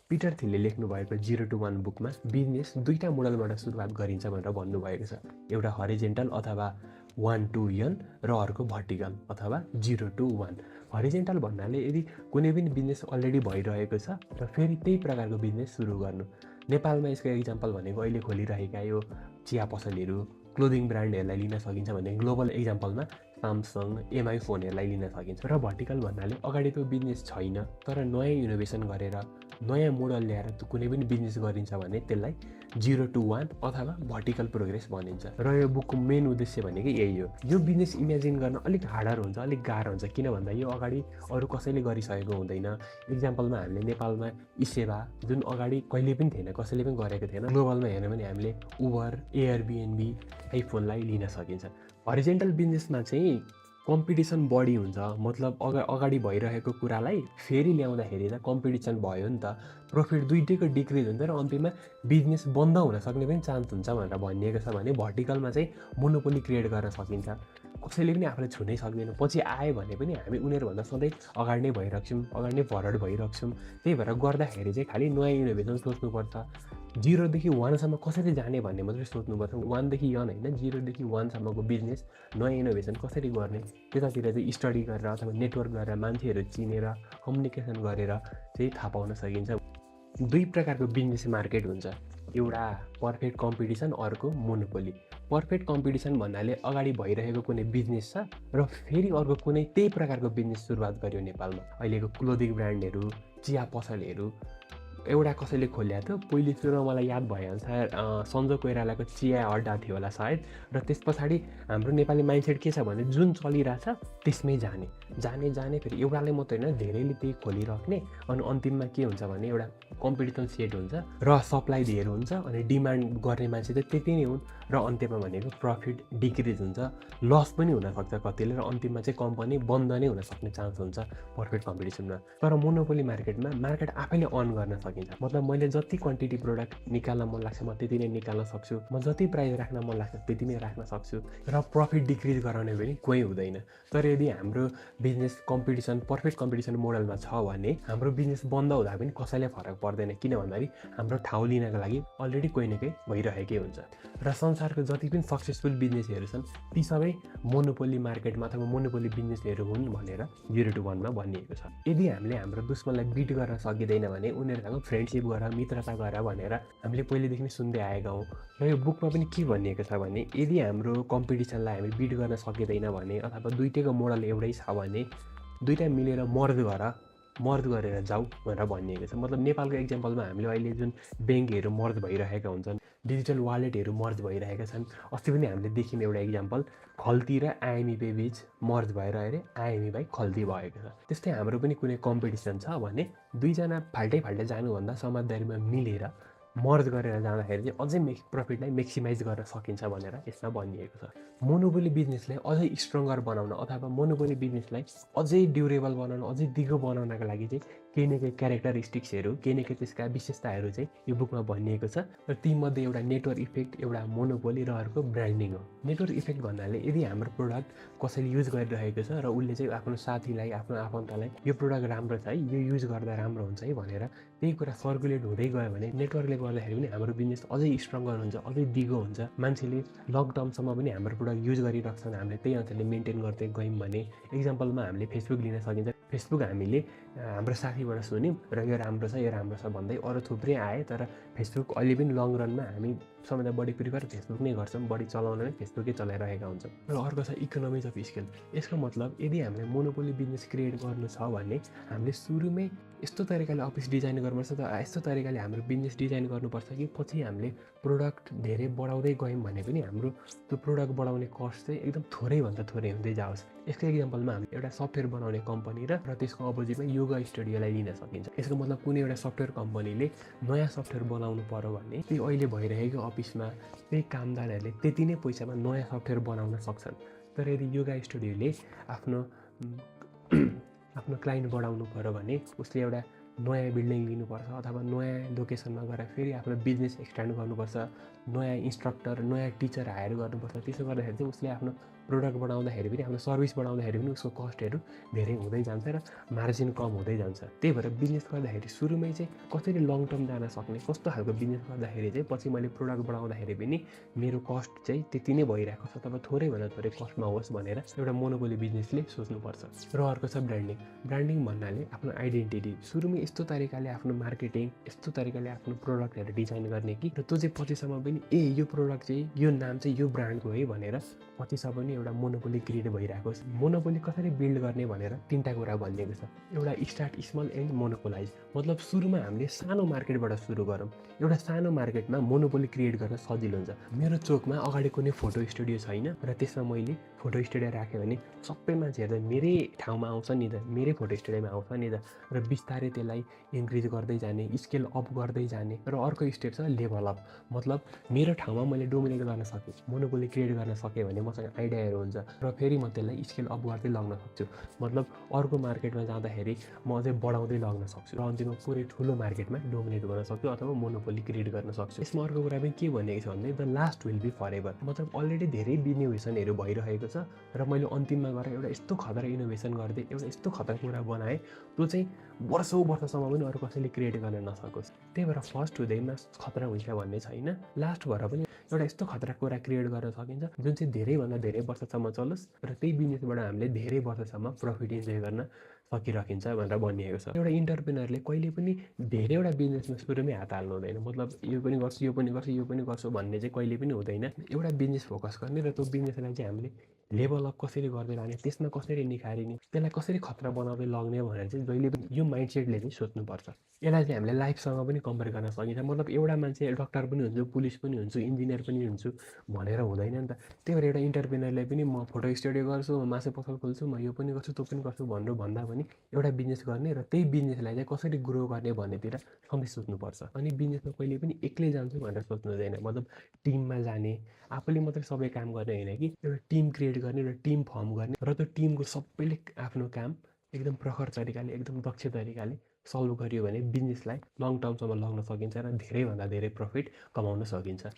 Peter थिलले लेख्नुभएको 0 to 1 बुकमा business दुईटा मोडलबाट सुरुवात गरिन्छ भनेर भन्नुभएको छ। एउटा हरिजेन्टल अथवा 1 to n र अर्को भर्टिकल अथवा 0 to 1। हरिजेन्टल भन्नाले यदि कुनै पनि बिजनेस अलरेडी भइरहेको छ र फेरि त्यही प्रकारको बिजनेस सुरु गर्नु। नेपालमा यसको एक्जाम्पल भनेको अहिले खोलिरहेका यो चिया पसलहरू, क्लोदिङ ब्रान्डहरूलाई लिन सकिन्छ भने ग्लोबल एक्जाम्पलमा सामसङ, एमआई फोनहरूलाई लिन सकिन्छ। र भर्टिकल भन्नाले अगाडि त्यो बिजनेस छैन तर नयाँ इनोभेसन गरेर नयाँ मोडल ल्याएर कुनै पनि बिजनेस गरिन्छ भने त्यसलाई 0 to 1 अथवा भर्टिकल प्रोग्रेस भनिन्छ। र यो बुकको मेन उद्देश्य भनेको यही हो। यो बिजनेस इमेजिन गर्न अलिक हार्डर हुन्छ, अलिक गाह्रो हुन्छ, किन भन्दा यो अगाडि अरू कसैले गरिसकेको हुँदैन। एक्जाम्पलमा हामीले नेपालमा ई-सेवा जुन अगाडि कहिले पनि थिएन, कसैले पनि गरेको थिएन। ग्लोबलमा हेर्यो भने हामीले उबर, एयरबिएनबी, आइफोनलाई लिन सकिन्छ। हरिजेन्टल बिजनेसमा चाहिँ कम्पिटिसन बढी हुन्छ, मतलब अगाडि भइरहेको कुरालाई फेरि ल्याउँदाखेरि त कम्पिटिसन भयो नि त, प्रफिट दुइटैको डिक्रिज हुन्छ र अन्तिममा बिजनेस बन्द हुन सक्ने पनि चान्स हुन्छ भनेर भनिएको छ। भने भर्टिकलमा चाहिँ मोनोपोली क्रिएट गर्न सकिन्छ, कसैले पनि आफूलाई छुनै सक्दैन। पछि आयो भने पनि हामी उनीहरूभन्दा सधैँ अगाडि नै भइरहेछौँ, अगाडि नै फरवर्ड भइरहेछौँ। त्यही भएर गर्दाखेरि चाहिँ खालि नयाँ इनोभेसन सोच्नुपर्छ। 0 देखि 1 सम्म कसरी जाने भन्ने मात्रै सोच्नुपर्छ। 1 देखि n होइन, 0 देखि 1 सम्मको बिजनेस नयाँ इनोभेसन कसरी गर्ने त्यतातिर चाहिँ स्टडी गरेर अथवा नेटवर्क गरेर मान्छेहरू चिनेर कम्युनिकेसन गरेर चाहिँ थाहा पाउन सकिन्छ। दुई प्रकारको बिजनेस मार्केट हुन्छ, एउटा पर्फेक्ट कम्पिटिसन, अर्को मोनोपोली। पर्फेक्ट कम्पिटिसन भन्नाले अगाडि भइरहेको कुनै बिजनेस छ र फेरि अर्को कुनै त्यही प्रकारको बिजनेस सुरुवात गर्यो नेपालमा। अहिलेको क्लोदिङ ब्रान्डहरू, चिया पसलहरू एउटा कसैले खोल्या थियो पहिले सुरुमा, मलाई याद भइहाल्छ सन्जो कोइरालाको चिया अड्डा थियो होला सायद। र त्यस पछाडि हाम्रो नेपाली माइन्डसेट के छ भने जुन चलिरहेछ त्यसमै जाने फेरि एउटाले मात्रै होइन धेरैले त्यही खोलिराख्ने। अनि अन्तिममा के हुन्छ भने एउटा कम्पिटिसन सेट हुन्छ र सप्लाई धेर हुन्छ अनि डिमान्ड गर्ने मान्छे चाहिँ त्यति नै हुन् र अन्त्यमा भनेको प्रफिट डिक्रिज हुन्छ, लस पनि हुनसक्छ कतिले, र अन्तिममा चाहिँ कम्पनी बन्द नै हुन सक्ने चान्स हुन्छ पर्फेक्ट कम्पिटिसनमा। तर मोनोपोली मार्केटमा मार्केट आफैले अन गर्न सकिन्छ, मतलब मैले जति क्वान्टिटी प्रोडक्ट निकाल्न मन लाग्छ म त्यति नै निकाल्न सक्छु, म जति प्राइस राख्न मन लाग्छ त्यति नै राख्न सक्छु र प्रफिट डिक्रिज गराउने पनि कोही हुँदैन। तर यदि हाम्रो बिजनेस पर्फेक्ट कम्पिटिसन मोडलमा छ भने हाम्रो बिजनेस बन्द हुँदा पनि कसैलाई फरक पर्दैन, किन भन्दाखेरि हाम्रो ठाउँ लिनको लागि अलरेडी कोही न कोही भइरहेकै हुन्छ। र संसारको जति पनि सक्सेसफुल बिजनेसहरू छन् ती सबै मोनोपोली मार्केटमा अथवा मोनोपोली बिजनेसहरू हुन् भनेर 0 to 1 मा भनिएको छ। यदि हामीले हाम्रो दुश्मनलाई बिट गर्न सकिँदैन भने उनीहरूसँग फ्रेन्डसिप गर, मित्रता गर भनेर हामीले पहिलेदेखि नै सुन्दै आएका हौँ। र यो बुकमा पनि के भनिएको छ भने यदि हाम्रो कम्पिटिसनलाई हामी बिट गर्न सकिँदैन भने अथवा दुइटैको मोडल एउटै छ भने दुइटा मिलेर मर्ज गरेर जाऊ भनेर भनिएको छ। मतलब नेपालको एक्जाम्पलमा हामीले अहिले जुन ब्याङ्कहरू मर्ज भइरहेका हुन्छन्, डिजिटल वालेटहरू मर्ज भइरहेका छन्। अस्ति पनि हामीले देख्यौँ एउटा एक्जाम्पल, खल्ती र आइएमई पे बीच मर्ज भएर अरे आइएमई बाई खल्ती भएको छ। त्यस्तै हाम्रो पनि कुनै कम्पिटिसन छ भने दुईजना फाल्टै जानुभन्दा समझदारीमा मिलेर मर्ज गरेर जाँदाखेरि चाहिँ अझै प्रफिटलाई मेक्सिमाइज गर्न सकिन्छ भनेर यसमा भनिएको छ। मोनोपोली बिजनेसलाई अझै स्ट्रङ्गर बनाउन अथवा मोनोपोली बिजनेसलाई अझै ड्युरेबल बनाउन, अझै दिगो बनाउनका लागि चाहिँ केही न केही क्यारेक्टरिस्टिक्सहरू, केही न केही त्यसका विशेषताहरू चाहिँ यो बुकमा भनिएको छ। र तीमध्ये एउटा नेटवर्क इफेक्ट, एउटा मोनोपोली र अर्को ब्रान्डिङ हो। नेटवर्क इफेक्ट भन्नाले यदि हाम्रो प्रोडक्ट कसैले युज गरिरहेको छ र उसले चाहिँ आफ्नो साथीलाई, आफ्नो आफन्तलाई यो प्रोडक्ट राम्रो छ है, यो युज गर्दा राम्रो हुन्छ है भनेर त्यही कुरा सर्कुलेट हुँदै गयो भने नेटवर्कले गर्दाखेरि पनि हाम्रो बिजनेस अझै स्ट्रङ्गर हुन्छ, अझै दिगो हुन्छ। मान्छेले लङ टर्मसम्म पनि हाम्रो प्रोडक्ट युज गरिरहेछन्, हामीले त्यही अनुसारले मेन्टेन गर्दै गयौँ भने एक्जाम्पलमा हामीले फेसबुक लिन सकिन्छ। फेसबुक हामीले हाम्रो साथीबाट सुन्यौँ र यो राम्रो छ भन्दै अरू थुप्रै आए, तर फेसबुक अहिले पनि लङ रनमा हामी सबैभन्दा बढी प्रिफर फेसबुक नै गर्छौँ, बढी चलाउन नै फेसबुकै चलाइरहेका हुन्छौँ। र अर्को छ इकोनोमिज अफ स्केल। यसको मतलब यदि हामीले मोनोपोली बिजनेस क्रिएट गर्नु छ भने हामीले सुरुमै यस्तो तरिकाले अफिस डिजाइन गर्नुपर्छ, त यस्तो तरिकाले हाम्रो बिजनेस डिजाइन गर्नुपर्छ कि पछि हामीले प्रोडक्ट धेरै बढाउँदै गयौँ भने पनि हाम्रो त्यो प्रोडक्ट बढाउने कस्ट चाहिँ एकदम थोरैभन्दा थोरै हुँदै जाओस्। यसको एक्जाम्पलमा हामीले एउटा सफ्टवेयर बनाउने कम्पनी र त्यसको अपोजिटमा योगा स्टुडियोलाई लिन सकिन्छ। यसको मतलब कुनै एउटा सफ्टवेयर कम्पनीले नयाँ सफ्टवेयर बनाउनु पर्यो भने त्यही अहिले भइरहेको अफिसमा त्यही कामदारहरूले त्यति नै पैसामा नयाँ सफ्टवेयर बनाउन सक्छन्। तर यदि योगा स्टुडियोले आफ्नो क्लाइन्ट बढाउनु पर्यो भने उसले एउटा नयाँ बिल्डिङ लिनुपर्छ अथवा नयाँ लोकेसनमा गएर फेरि आफ्नो बिजनेस एक्सटेन्ड गर्नुपर्छ, नयाँ इन्स्ट्रक्टर, नयाँ टिचर हायर गर्नुपर्छ। त्यसो गर्दाखेरि चाहिँ उसले आफ्नो प्रोडक्ट बढाउँदाखेरि पनि आफ्नो सर्भिस बढाउँदाखेरि पनि उसको कस्टहरू धेरै हुँदै जान्छ र मार्जिन कम हुँदै जान्छ। त्यही भएर बिजनेस गर्दाखेरि सुरुमै चाहिँ कसरी लङ टर्म जान सक्ने, कस्तो खालको बिजनेस गर्दाखेरि चाहिँ पछि मैले प्रोडक्ट बढाउँदाखेरि पनि मेरो कस्ट चाहिँ त्यति नै भइरहेको छ अथवा थोरैभन्दा थोरै कस्टमा होस् भनेर एउटा मोनोपोली बिजनेसले सोच्नुपर्छ। र अर्को छ ब्रान्डिङ। ब्रान्डिङ भन्नाले आफ्नो आइडेन्टिटी सुरुमै यस्तो तरिकाले आफ्नो मार्केटिङ, यस्तो तरिकाले आफ्नो प्रोडक्टहरू डिजाइन गर्ने कि र त्यो चाहिँ पछिसम्म पनि यो प्रोडक्ट चाहिँ यो नाम चाहिँ यो ब्रान्डको है भनेर पछिसम्म पनि एउटा मोनोपोली क्रिएट भइरहेको छ। मोनोपोली कसरी बिल्ड गर्ने भनेर 3टा कुरा भनिएको छ। एउटा स्टार्ट स्मल एन्ड मोनोपोलाइज, मतलब सुरुमा हामीले सानो मार्केटबाट सुरु गरौँ। एउटा सानो मार्केटमा मोनोपोली क्रिएट गर्न सजिलो हुन्छ। मेरो चोकमा अगाडि कुनै फोटो स्टुडियो छैन र त्यसमा मैले फोटो स्टुडियो राखेँ भने सबै मान्छेहरू त मेरै ठाउँमा आउँछ नि त, मेरै फोटो स्टुडियोमा आउँछ नि त। र बिस्तारै त्यसलाई इन्क्रिज गर्दै जाने, स्केल अप गर्दै जाने। र अर्को स्टेप छ लेभल अप, मतलब मेरो ठाउँमा मैले डोमिनेट गर्न सकेँ, मोनोपोली क्रिएट गर्न सकेँ भने मसँग आइडियाहरू हुन्छ र फेरि म त्यसलाई स्केल अप गर्दै लग्न सक्छु। मतलब अर्को मार्केटमा जाँदाखेरि म अझै बढाउँदै लग्न सक्छु र अन्तिममा पुरै ठुलो मार्केटमा डोमिनेट गर्न सक्छु अथवा मोनोपोली क्रिएट गर्न सक्छु। यसमा अर्को कुरा पनि के भनेको छ भने the last will be forever, मतलब अलरेडी धेरै इनोभेसनहरू भइरहेको छ र मैले अन्तिममा गएर एउटा यस्तो खतरा इनोभेसन गर्दै एउटा यस्तो खतरा कुरा बनाएँ त्यो चाहिँ वर्षौँसम्म पनि अरू कसैले क्रिएट गर्न नसकोस्। त्यही भएर फर्स्ट हुँदैमा खतरा हुन्छ भन्ने छैन, लास्ट भएर पनि एउटा यस्तो खतरा कुरा क्रिएट गर्न सकिन्छ जुन चाहिँ धेरैभन्दा धेरै वर्षसम्म चलोस् र त्यही बिजनेसबाट हामीले धेरै वर्षसम्म प्रफिट इन्जोय गर्न सकिरहन्छ भनेर भनिएको छ। एउटा इन्टरप्रेनरले कहिले पनि धेरैवटा बिजनेसमा सुरुमै हात हाल्नु हुँदैन, मतलब यो पनि गर्छु यो पनि गर्छु यो पनि गर्छु भन्ने चाहिँ कहिले पनि हुँदैन। एउटा बिजनेस फोकस गर्ने र त्यो बिजनेसलाई चाहिँ हामीले लेभल अप कसरी गर्दै लाने, त्यसमा कसरी निखारिने, त्यसलाई कसरी खतरा बनाउँदै लग्ने भनेर चाहिँ जहिले पनि यो माइन्डसेटले चाहिँ सोच्नुपर्छ। यसलाई चाहिँ हामीले लाइफसँग पनि कम्पेयर गर्न सकिन्छ, मतलब एउटा मान्छे डक्टर पनि हुन्छु, पुलिस पनि हुन्छु, इन्जिनियर पनि हुन्छु भनेर हुँदैन नि त। त्यही भएर एउटा इन्टरप्रेनरले पनि म फोटो स्टुडियो गर्छु, म मासु पसल खोल्छु, म यो पनि गर्छु त्यो पनि गर्छु भन्दा पनि एउटा बिजनेस गर्ने र त्यही बिजनेसलाई चाहिँ कसरी ग्रो गर्ने भन्नेतिर सधैँ सोच्नुपर्छ। अनि बिजनेसमा कहिले पनि एक्लै जान्छु भनेर सोच्नु हुँदैन, मतलब टिममा जाने, आफूले मात्रै सबै काम गर्ने होइन कि एउटा टिम क्रिएट गर्ने र टिम फर्म गर्ने र त्यो टिमको सबैले आफ्नो काम एकदम प्रखर तरिकाले, एकदम दक्ष तरिकाले सल्भ गरियो भने बिजनेसलाई लङ टर्मसम्म लग्न सकिन्छ र धेरैभन्दा धेरै प्रफिट कमाउन सकिन्छ।